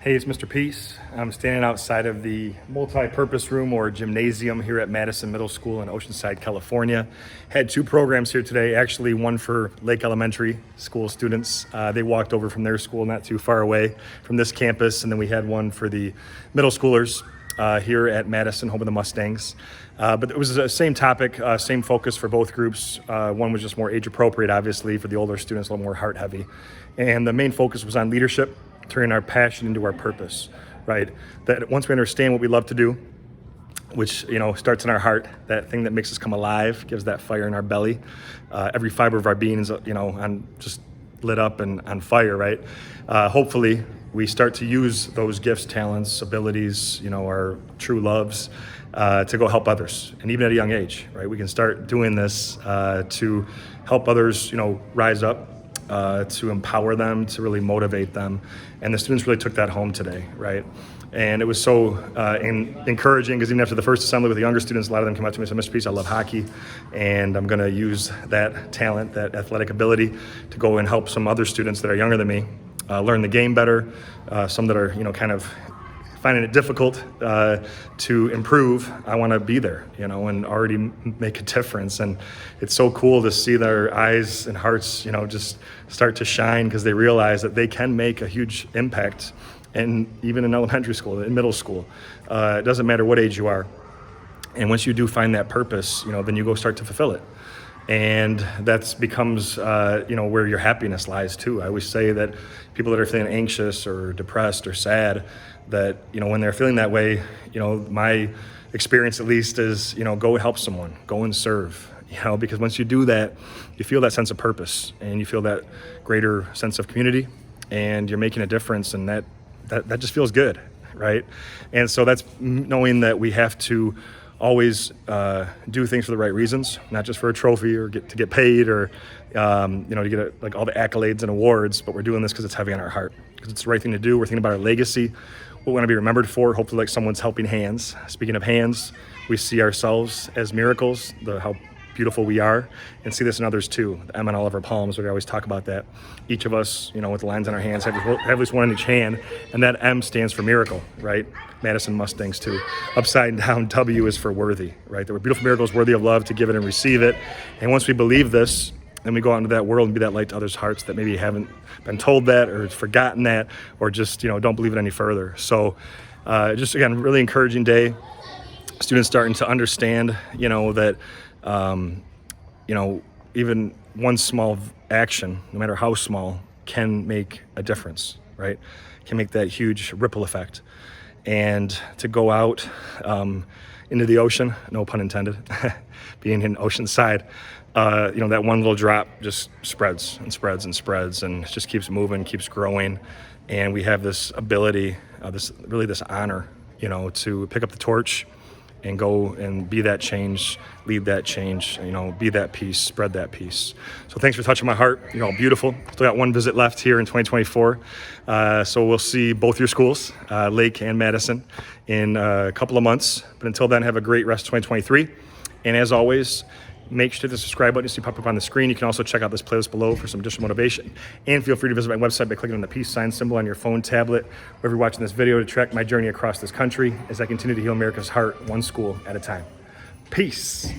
Hey, it's Mr. Peace. I'm standing outside of the multi-purpose room or gymnasium here at Madison Middle School in Oceanside, California. Had two programs here today, actually one for Lake Elementary School students. They walked over from their school not too far away from this campus, and then we had one for the middle schoolers here at Madison, home of the Mustangs. But it was the same topic, same focus for both groups. One was just more age appropriate, obviously, for the older students, a little more heart heavy. And the main focus was on leadership, turning our passion into our purpose, right? That once we understand what we love to do, which, starts in our heart, that thing that makes us come alive, gives that fire in our belly. Every fiber of our being is, on just lit up and on fire, right? Hopefully we start to use those gifts, talents, abilities, our true loves, to go help others. And even at a young age, right? We can start doing this to help others, rise up, to empower them, to really motivate them. And the students really took that home today, right? And it was so encouraging because even after the first assembly with the younger students, a lot of them came up to me and said, Mr. Peace, I love hockey, and I'm gonna use that talent, that athletic ability to go and help some other students that are younger than me learn the game better, some that are, kind of finding it difficult to improve. I want to be there, and already make a difference. And it's so cool to see their eyes and hearts, just start to shine because they realize that they can make a huge impact. And even in elementary school, in middle school, it doesn't matter what age you are. And once you do find that purpose, then you go start to fulfill it. And that becomes, where your happiness lies too. I always say that people that are feeling anxious or depressed or sad, that, when they're feeling that way, my experience at least is, go help someone, go and serve, because once you do that, you feel that sense of purpose and you feel that greater sense of community and you're making a difference, and that just feels good, right? And so that's knowing that we have to always do things for the right reasons, not just for a trophy or to get paid or to get like all the accolades and awards, but we're doing this because it's heavy on our heart, because it's the right thing to do. We're thinking about our legacy, what we want to be remembered for, hopefully like someone's helping hands. Speaking of hands, we see ourselves as miracles, how beautiful we are, and see this in others too. The M on all of our palms, we always talk about that. Each of us, with the lines on our hands, have at least one in each hand, and that M stands for miracle, right? Madison Mustangs too. Upside down W is for worthy, right? That we're beautiful miracles, worthy of love, to give it and receive it. And once we believe this, then we go out into that world and be that light to others' hearts that maybe haven't been told that or forgotten that, or just, don't believe it any further. So just again, really encouraging day. Students starting to understand, that, even one small action, no matter how small, can make a difference, right? Can make that huge ripple effect. And to go out into the ocean, no pun intended, being in Oceanside, that one little drop just spreads and spreads and spreads, and it just keeps moving, keeps growing. And we have this ability, this honor, to pick up the torch and go and be that change, lead that change, be that peace, spread that peace. So thanks for touching my heart. You're all beautiful. Still got one visit left here in 2024. So we'll see both your schools, Lake and Madison, in a couple of months. But until then, have a great rest of 2023. And as always, make sure to hit the subscribe button you see pop up on the screen. You can also check out this playlist below for some additional motivation. And feel free to visit my website by clicking on the peace sign symbol on your phone, tablet, wherever you're watching this video, to track my journey across this country as I continue to heal America's heart one school at a time. Peace.